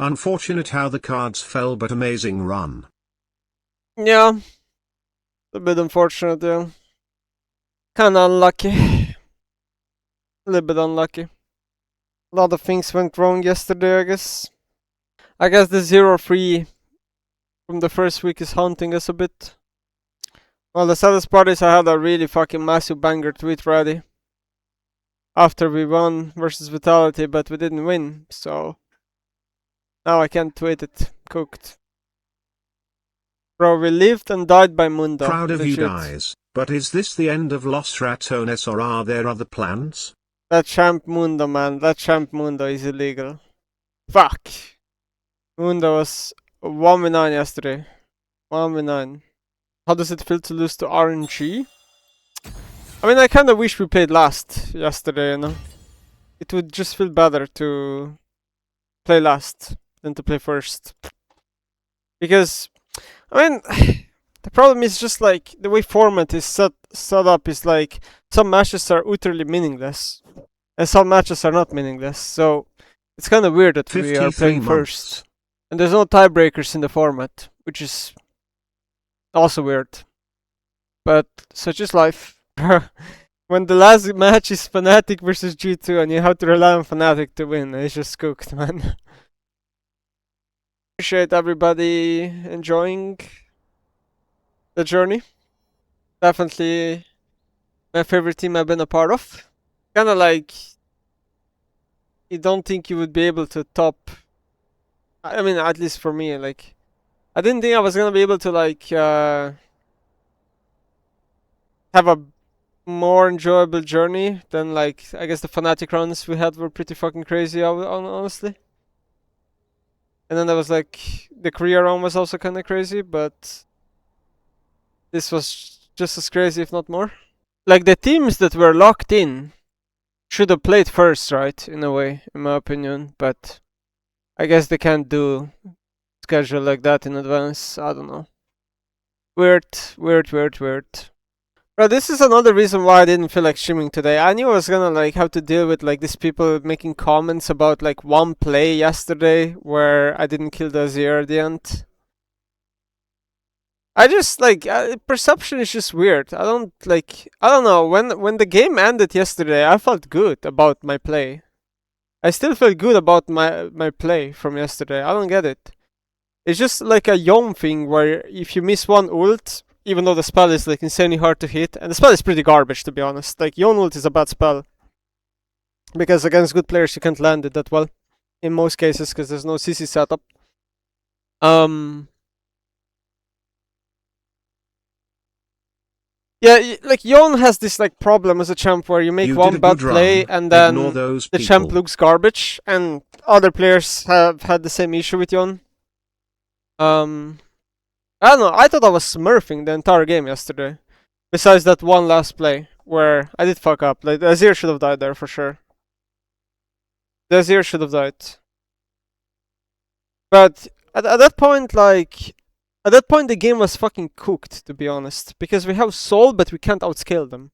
Unfortunate how the cards fell, but amazing run. Yeah. A bit unfortunate, yeah. Kinda unlucky. A little bit unlucky. A lot of things went wrong yesterday, I guess. I guess the 0-3 from the first week is haunting us a bit. Well, the saddest part is I had a really fucking massive banger tweet ready after we won versus Vitality, but we didn't win, so now I can't tweet it. Cooked. Bro, we lived and died by Mundo. Proud of you legit. guys, but is this the end of Los Ratones or are there other plans? That Champ Mundo, man. That Champ Mundo is illegal. Fuck. Mundo was 1v9 yesterday. 1v9. How does it feel to lose to RNG? I mean, I kinda wish we played last yesterday, you know? It would just feel better to play last than to play first. Because, I mean, the problem is just like the way format is set up is like some matches are utterly meaningless and some matches are not meaningless. So it's kind of weird that we are playing first. And there's no tiebreakers in the format, which is also weird. But such is life. When the last match is Fnatic versus G2 and you have to rely on Fnatic to win, it's just cooked, man. Appreciate everybody enjoying the journey. Definitely my favorite team I've been a part of. Kinda like, you don't think you would be able to top, I mean, at least for me, like, I didn't think I was gonna be able to like have a more enjoyable journey than like, I guess the Fnatic runs we had were pretty fucking crazy, honestly. And then there was like, the Korea run was also kinda crazy, but this was just as crazy, if not more. Like, the teams that were locked in should have played first, right? In a way, in my opinion. But I guess they can't do schedule like that in advance. I don't know. Weird. Bro, this is another reason why I didn't feel like streaming today. I knew I was gonna like have to deal with like these people making comments about like one play yesterday where I didn't kill the Azir at the end. I just like perception is just weird. I don't know. When the game ended yesterday, I felt good about my play. I still feel good about my play from yesterday. I don't get it. It's just like a Yone thing where if you miss one ult, even though the spell is like insanely hard to hit, and the spell is pretty garbage to be honest. Like Yone ult is a bad spell because against good players you can't land it that well in most cases because there's no CC setup. Yeah, like Yone has this like problem as a champ where you make one bad play and then the champ looks garbage, and other players have had the same issue with Yone. I don't know, I thought I was smurfing the entire game yesterday. Besides that one last play where I did fuck up. Like the Azir should have died there for sure. The Azir should have died. But at that point, like, at that point the game was fucking cooked, to be honest. Because we have Soul, but we can't outscale them.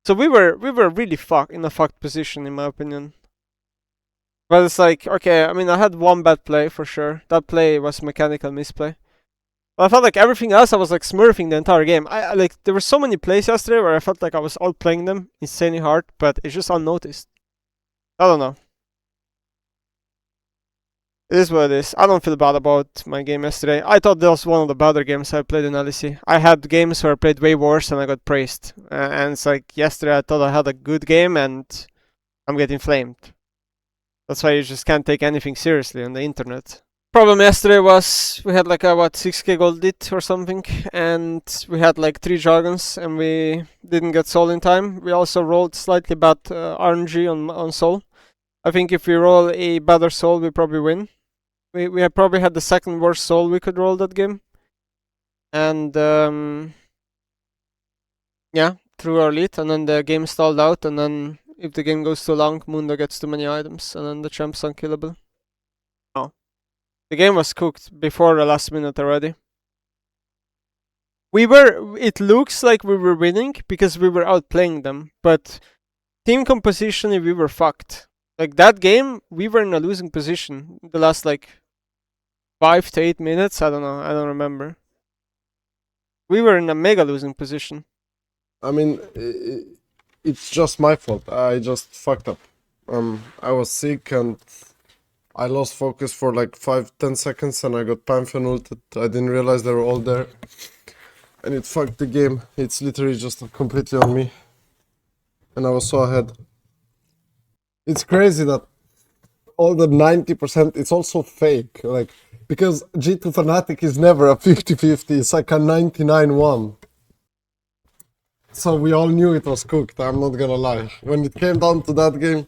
So we were really in a fucked position, in my opinion. But it's like, okay, I mean, I had one bad play for sure. That play was mechanical misplay. But I felt like everything else, I was like smurfing the entire game. I like, there were so many plays yesterday where I felt like I was outplaying them insanely hard, but it's just unnoticed. I don't know. It is what it is. I don't feel bad about my game yesterday. I thought that was one of the better games I played in LEC. I had games where I played way worse and I got praised. And it's like, yesterday I thought I had a good game and I'm getting flamed. That's why you just can't take anything seriously on the internet. Problem yesterday was we had like a 6k gold lead or something, and we had like 3 Jargons and we didn't get Soul in time. We also rolled slightly bad RNG on Soul. I think if we roll a better Soul, we probably win. We have probably had the second worst Soul we could roll that game. And yeah, through our lead, and then the game stalled out, and then if the game goes too long, Mundo gets too many items, and then the champ's unkillable. Oh. The game was cooked before the last minute already. It looks like we were winning because we were outplaying them, but team compositionally we were fucked. Like that game, we were in a losing position the last like 5 to 8 minutes. I don't know. I don't remember. We were in a mega losing position. I mean, it's just my fault. I just fucked up. I was sick and I lost focus for like 5-10 seconds and I got Pantheon ulted. I didn't realize they were all there. And it fucked the game. It's literally just completely on me. And I was so ahead. It's crazy that all the 90%, it's also fake. Like, because G2 Fnatic is never a 50-50. It's like a 99-1. So we all knew it was cooked, I'm not gonna lie. When it came down to that game,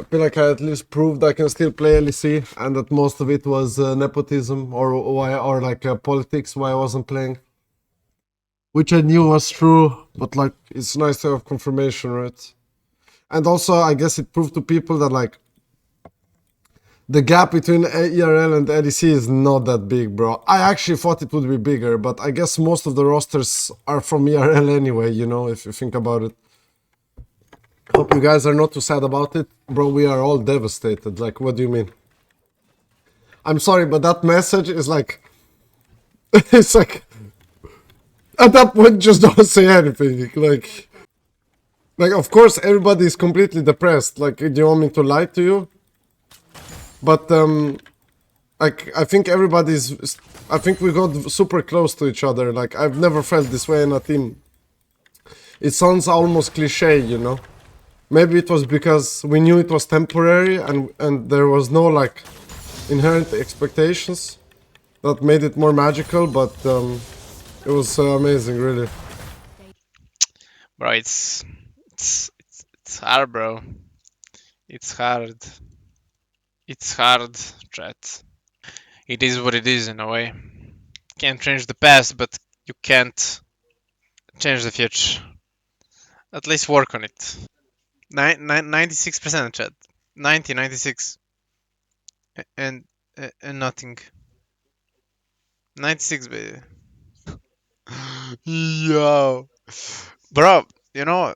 I feel like I at least proved I can still play LEC, and that most of it was nepotism or like politics why I wasn't playing. Which I knew was true, but like it's nice to have confirmation, right? And also I guess it proved to people that like the gap between ERL and LEC is not that big, bro. I actually thought it would be bigger, but I guess most of the rosters are from ERL anyway, you know, if you think about it. Hope you guys are not too sad about it. Bro, we are all devastated. Like, what do you mean? I'm sorry, but that message is like... it's like... At that point, just don't say anything. Like, of course, everybody is completely depressed. Like, do you want me to lie to you? But, like, I think everybody's... I think we got super close to each other. Like, I've never felt this way in a team. It sounds almost cliche, you know? Maybe it was because we knew it was temporary and there was no like inherent expectations that made it more magical, but it was amazing, really. Bro, it's hard, bro. It's hard. It's hard, chat. It is what it is in a way. Can't change the past, but you can't change the future. At least work on it. 96% chat. 96. And nothing. 96, baby. Yo. Bro, you know,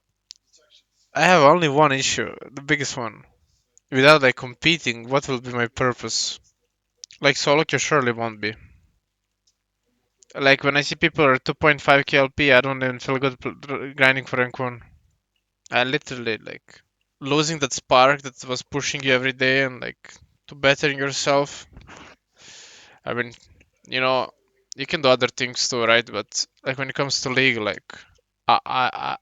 I have only one issue, the biggest one. Without like competing, what will be my purpose? Like solo queue surely won't be. Like when I see people are 2.5 KLP, I don't even feel good grinding for rank 1. I literally like losing that spark that was pushing you every day and like to bettering yourself. I mean, you know, you can do other things too, right? But like when it comes to league, like I I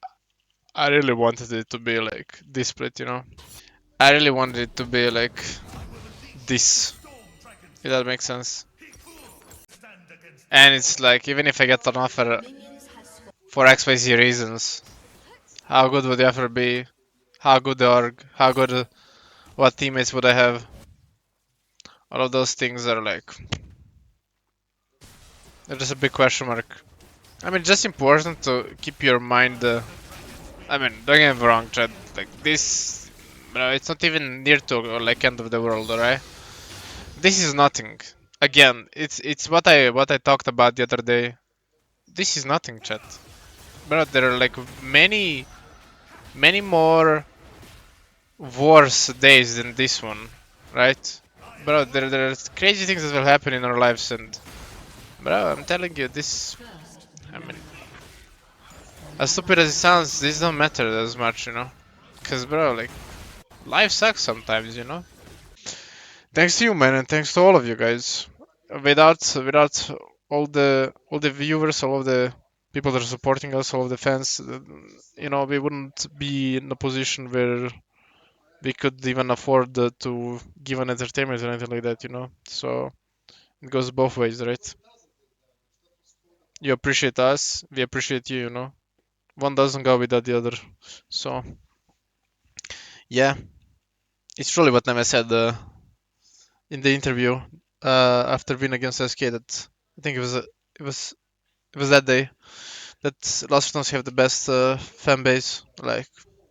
I really wanted it to be like this split, you know. I really wanted it to be like this, if that makes sense. And it's like even if I get an offer for XYZ reasons, how good would the offer be? How good the org? How good? What teammates would I have? All of those things are like, they're just a big question mark. I mean, just important to keep your mind. I mean, don't get me wrong, Chad. Like this, bro, it's not even near to like end of the world, alright? This is nothing. Again, it's what I talked about the other day. This is nothing, chat. Bro, there are like many more worse days than this one, right? Bro, there are crazy things that will happen in our lives, and bro, I'm telling you, this. I mean, as stupid as it sounds, this don't matter as much, you know? Cause bro, like, life sucks sometimes, you know? Thanks to you, man, and thanks to all of you guys. Without all the viewers, all of the people that are supporting us, all of the fans, you know, we wouldn't be in a position where we could even afford to give an entertainment or anything like that, you know. So it goes both ways, right? You appreciate us, we appreciate you, you know. One doesn't go without the other. So yeah, it's truly what Nemesis said in the interview after win against SK that I think it was it was that day that Lost Ratones have the best fan base. Like